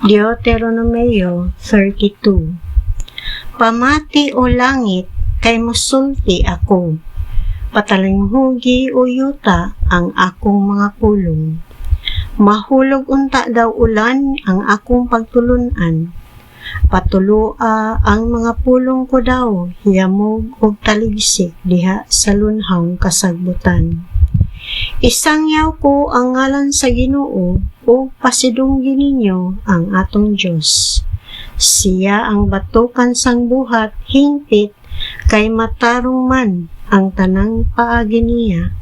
Deuteronomio 32. Pamati o langit, kay musulti ako. Patalinghugi o yuta ang akong mga pulong. Mahulog unta daw ulan ang akong pagtulunan. Patuloa ang mga pulong ko daw, hiyamog og taligsik diha sa lunhang kasagbutan. Isangyaw ko ang ngalan sa Ginoo o pasidunggi ninyo ang atong Dios. Siya ang batukan sang buhat, hingpit, kay matarong man ang tanang paagi niya.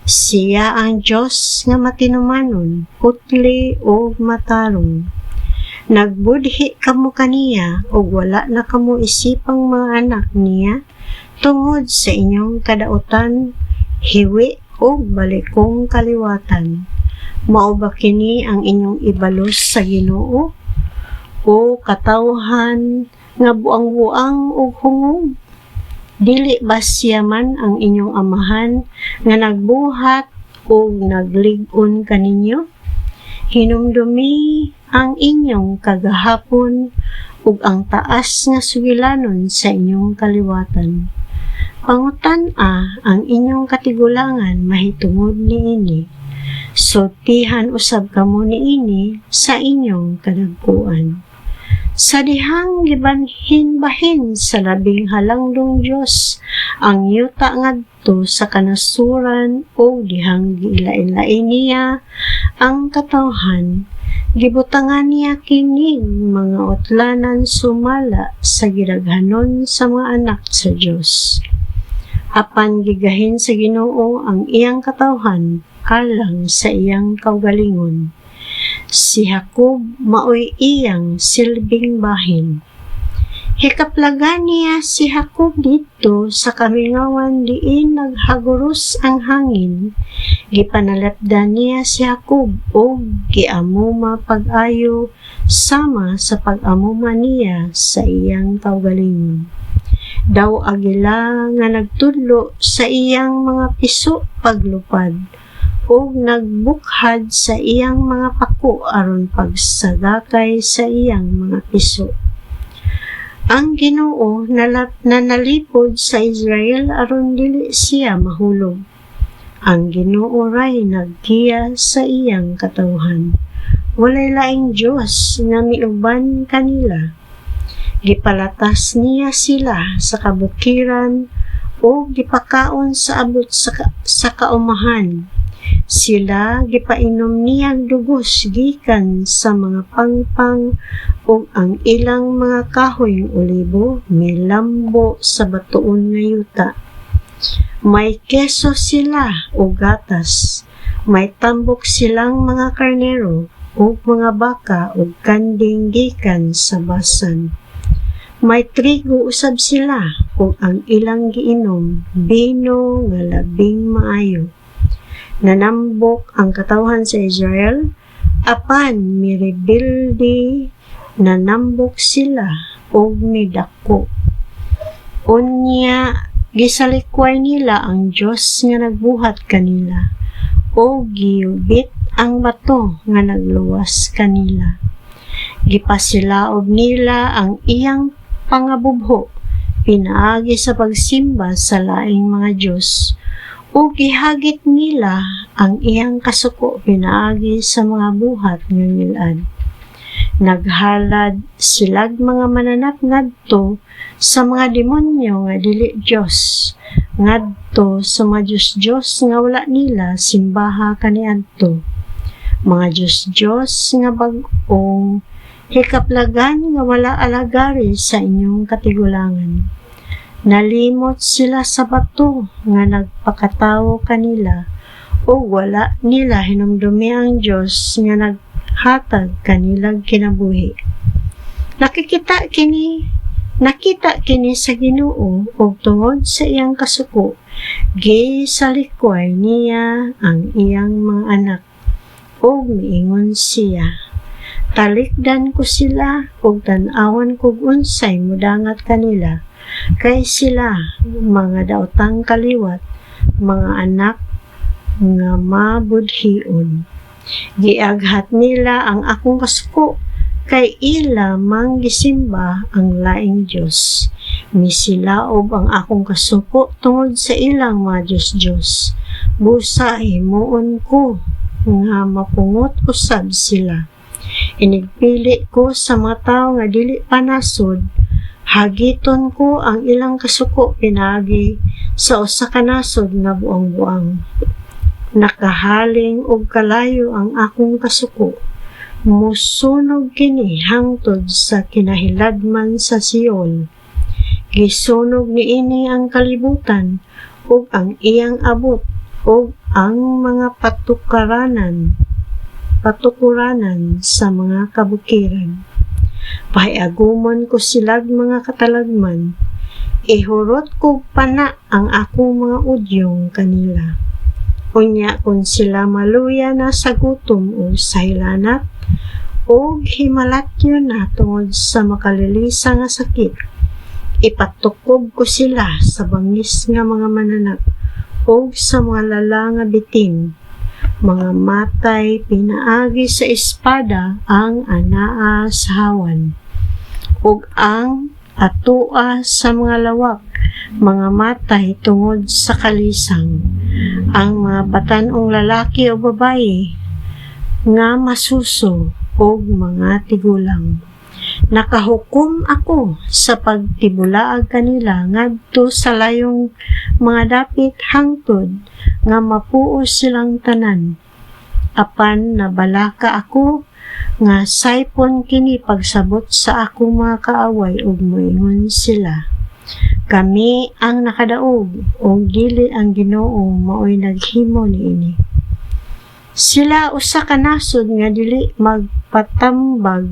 Siya ang Dios nga matinumanon, putli o matarong. Nagbudhi kamo kaniya o wala na kamo isipang mga anak niya tungod sa inyong kadautan, hiwi o balikong kaliwatan. Mao ba kini ang inyong ibalos sa Ginoo? O katawhan nga buang-buang o hungog? Dili ba siya man ang inyong amahan nga nagbuhat o naglig-on kaninyo? Hinumdumi ang inyong kagahapon ug ang taas nga sugilanon sa inyong kaliwatan. Pangutan-a ang inyong katigulangan mahitungod niini. Sultihan usab kamo niini sa inyong kadagkuan. Sa dihang gibanhin-bahin sa labing halangdong Dios ang yuta ngadto sa kanasuran o dihang gilain-lain niya ang katawhan, gibutangan niya kining mga utlanan sumala sa gidaghanon sa mga anak sa Dios. Apan gigahin sa Ginoo ang iyang katawhan alang sa iyang kaugalingon. Si Jacob maoy iyang silbing bahin. Hikaplagan niya si Jacob dito sa kamingawan diin naghaguros ang hangin. Gipanalapdan niya si Jacob o giamuma pag-ayo sama sa pag-amuma niya sa iyang kaugalingon. Daw agila nga nagtudlo sa iyang mga piso paglupad o nagbukhad sa iyang mga pako aron pagsagakay sa iyang mga piso. Ang Ginoo nanalipod sa Israel aron dili siya mahulog. Ang Ginoo ray naggiya sa iyang katawhan. Walay laing Dios nga miuban kanila. Gipalatas niya sila sa kabukiran o gipakaon sa abot sa kaumahan. Sila gipainom niyang dugos gikan sa mga pangpang ug ang ilang mga kahoy olibo milambo sa batuon nga yuta. May keso sila o gatas, may tambok silang mga karnero ug mga baka ug kanding gikan sa basan. May trigo usab sila ug ang ilang giinom bino nga labing maayo. Nanambok ang katawhan sa Israel, apan mirebilde, nanambok sila og midako. Unya, gisalikway nila ang Dios nga nagbuhat kanila, o giubit ang bato nga nagluwas kanila. Gipasilaob nila ang iyang pangabubho, pinaagi sa pagsimba sa laing mga Diyos, o gihagit nila ang iyang kasuko pinaagi sa mga buhat nga ngilad. Naghalad silag mga mananap ngadto sa mga demonyo nga dili Dios, ngadto sa mga Diyos nga wala nila simbaha kaniadto. Mga Diyos nga bag-ong hikaplagan nga wala alagari sa inyong katigulangan. Nalimot sila sa bato nga nagpakatawo kanila o wala nila hinumdumi ang Diyos nga naghatag kanilang kinabuhi. Nakita kini sa Ginoo ug tungod sa iyang kasuko, gisalikway niya ang iyang mga anak ug miingon siya. Talikdan ko sila ug tan-awan kog unsay mudangat kanila. Kay sila, mga daotang kaliwat, mga anak nga mabudhion. Giaghat nila ang akong kasuko, kay ila mang gisimba ang laing Dios. Misilaob ang akong kasuko tungod sa ilang mga Diyos-Diyos. Busa himuon ko nga mapungot usab sila. Inigpili ko sa mga tao nga dili panasod, hagiton ko ang ilang kasuko pinagi sa usa ka nasod nga buang-buang. Nakahaling og kalayo ang akong kasuko. Musunog kini hangtod sa kinahiladman sa Siol. Gisunog niini ang kalibutan ug ang iyang abot ug ang mga patukuranan sa mga kabukiran. Pahiagumon ko silag mga katalagman, ihurot ko pana ang akong mga udyong kanila. Unya kung sila maluya na sa gutom o sa hilanat, o himalatyo na tungod sa makalilisa nga sakit, ipatukob ko sila sa bangis nga mga mananap o sa mga lala nga bitin. Mga matay pinaagi sa espada ang anaa sa hawan, ug ang atua sa mga lawak, mga matay tungod sa kalisang. Ang mga batanong lalaki o babaye nga masuso o mga tigulang. Nakahukom ako sa pagtibulaag kanila ngadto sa layong mga dapit hangtod nga mapuos silang tanan. Apan nabalaka ako nga saypon kini pagsabot sa akong mga kaaway ug moingon sila. Kami ang nakadaog ug dili ang Ginoo maoy naghimo niini. Sila usa ka nasod nga dili magpatambag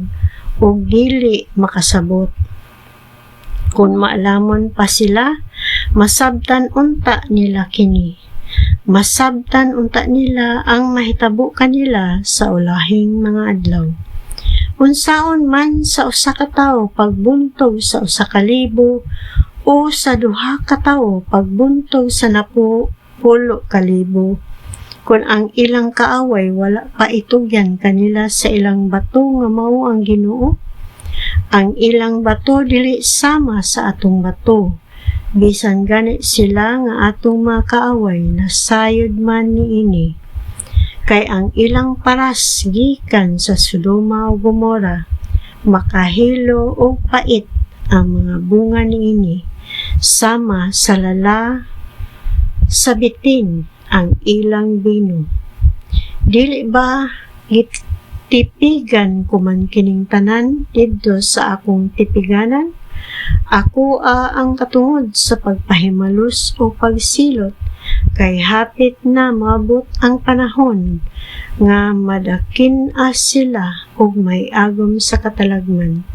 ug dili makasabot. Kung maalamon pa sila, masabtan unta nila kini. Masabtan unta nila ang mahitabo kanila sa ulahing mga adlaw. Unsaon man sa usa ka tawo pagbuntog sa usa ka libo o sa duha ka tawo pagbuntog sa 10,000 kalibo. Kung ang ilang kaaway wala pa itugyan kanila sa ilang bato nga mao ang Ginoo, ang ilang bato dili sama sa atong bato. Bisan gani sila nga atong mga kaaway nasayod man niini. Kay ang ilang paras gikan sa Sodoma ug Gomora, makahilo o pait ang mga bunga niini. Sama sa lala sa bitin ang ilang bino. Dili ba gitipigan ko man kining tanan didto sa akong tipiganan? Ako ang katungod sa pagpahimalos o pagsilot, kay hapit na maabot ang panahon nga madakin sila og may agom sa katalagman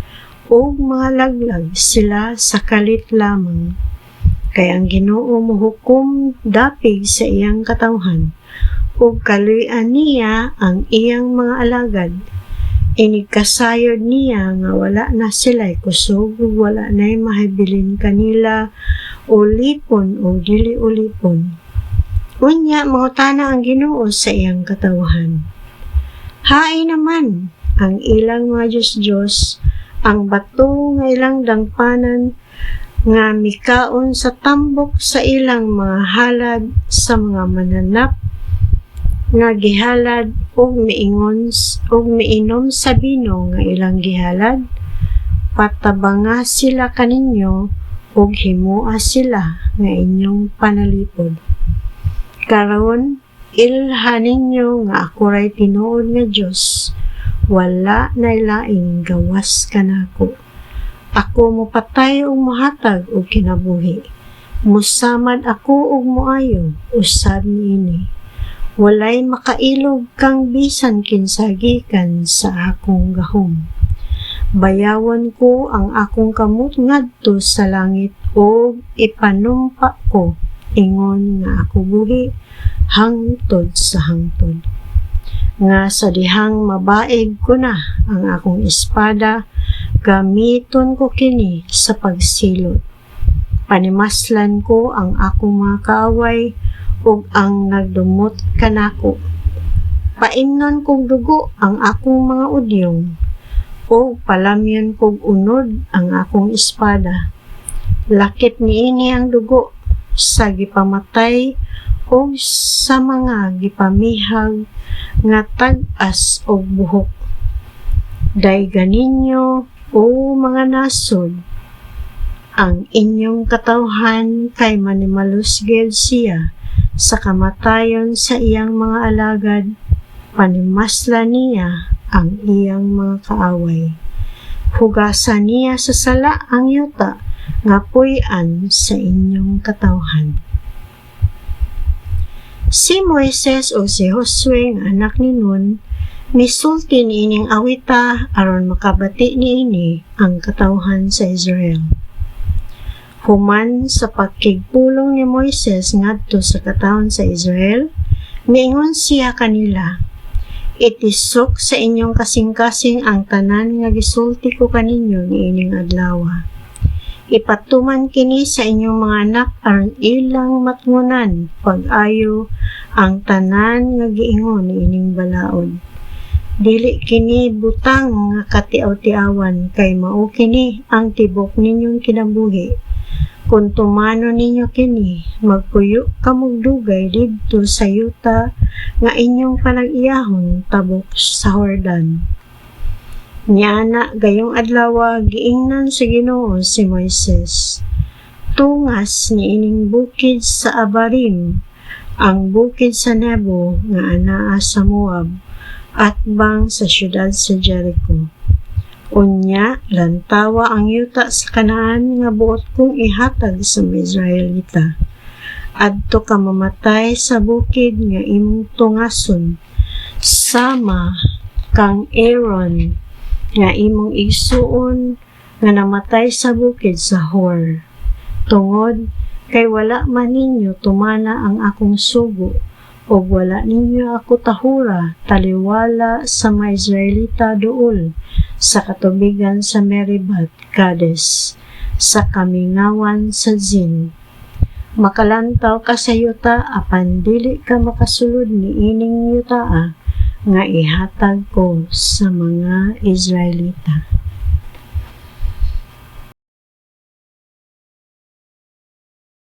ug mga laglag sila sa kalit lamang. Kay ang Ginoo mohukom dapig sa iyang katawhan ug kaluy-an niya ang iyang mga alagad. Inigkasayod niya nga wala na sila'y kusog ug wala na'y mahibilin kanila o lipon o dili ulipon. Unya mangutana ang Ginoo sa iyang katawhan. Haay naman ang ilang mga Diyos-Diyos, ang bato nga ilang dangpanan nga mikaon sa tambok sa ilang mga halad sa mga mananap nga gihalad og miinom sa bino nga ilang gihalad. Patabanga sila kaninyo og himua sila nga inyong panalipod. Karon ilhan ninyo nga ako ray tinuod nga Dios, wala na laing gawas kanako. Ako mopatay ug mohatag og kinabuhi. Musamad ako og moayo usab niini. Walay makailog kang bisan kinsa gikan sa akong gahom. Bayawan ko ang akong kamot ngadto sa langit ug ipanumpa ko ingon nga ako buhi hangtod sa hangtod. Nga sa dihang mabaig ko na ang akong espada, gamiton ko kini sa pagsilot. Panimaslan ko ang akong mga kaaway ug ang nagdumot kanako. Paimnon kong dugo ang akong mga udyong o palamyon kog unod ang akong espada. Lakit niini ang dugo sa gipamatay o sa mga gipamihag nga tag-as og buhok. Dayga ninyo o mga nasod, ang inyong katawhan kay manimalusged siya sa kamatayon sa iyang mga alagad, panimasla niya ang iyang mga kaaway. Hugasan niya sa sala ang yuta nga puy-an sa inyong katawhan. Si Moises o si Josue nga anak ni Nun misulti niining awita aron makabati niini ang katawhan sa Israel. Human sa pagkigpulong ni Moises ngadto sa katawhan sa Israel, miingon siya kanila, itisok sa inyong kasing-kasing ang tanan nga gisulti ko kaninyo niining adlaw. Ipatuman kini sa inyong mga anak aron ilang matngunan pag-ayo ang tanan nga giingon niining balaod. Dili kini butang nga katiaw-tiawan kay mao kini ang tibok ninyong kinabuhi. Kung tumano ninyo kini, magpuyo kamog dugay didto sa yuta nga inyong panag-iyahon tabok sa Jordan. Niana gayong adlaw giingnan sa Ginoo si Moises. Tungas niining bukid sa Abarim, ang bukid sa Nebo nga anaa sa Moab, at bang sa syudad sa Jericho. Unya, lantawa ang yuta sa Kanaan nga buot kong ihatag sa mga Israelita. Adto ka mamatay sa bukid nga imong tungason, sama kang Aaron nga imong igsuon nga namatay sa bukid sa Hor. Tungod kay wala man ninyo tumana ang akong sugo, o wala ninyo ako tahura taliwala sa mga Israelita dool sa katubigan sa Meribat, Kades, sa kamingawan sa Zin. Makalantaw ka sa yuta apan dili ka makasulod ni ining yuta nga ihatag ko sa mga Israelita.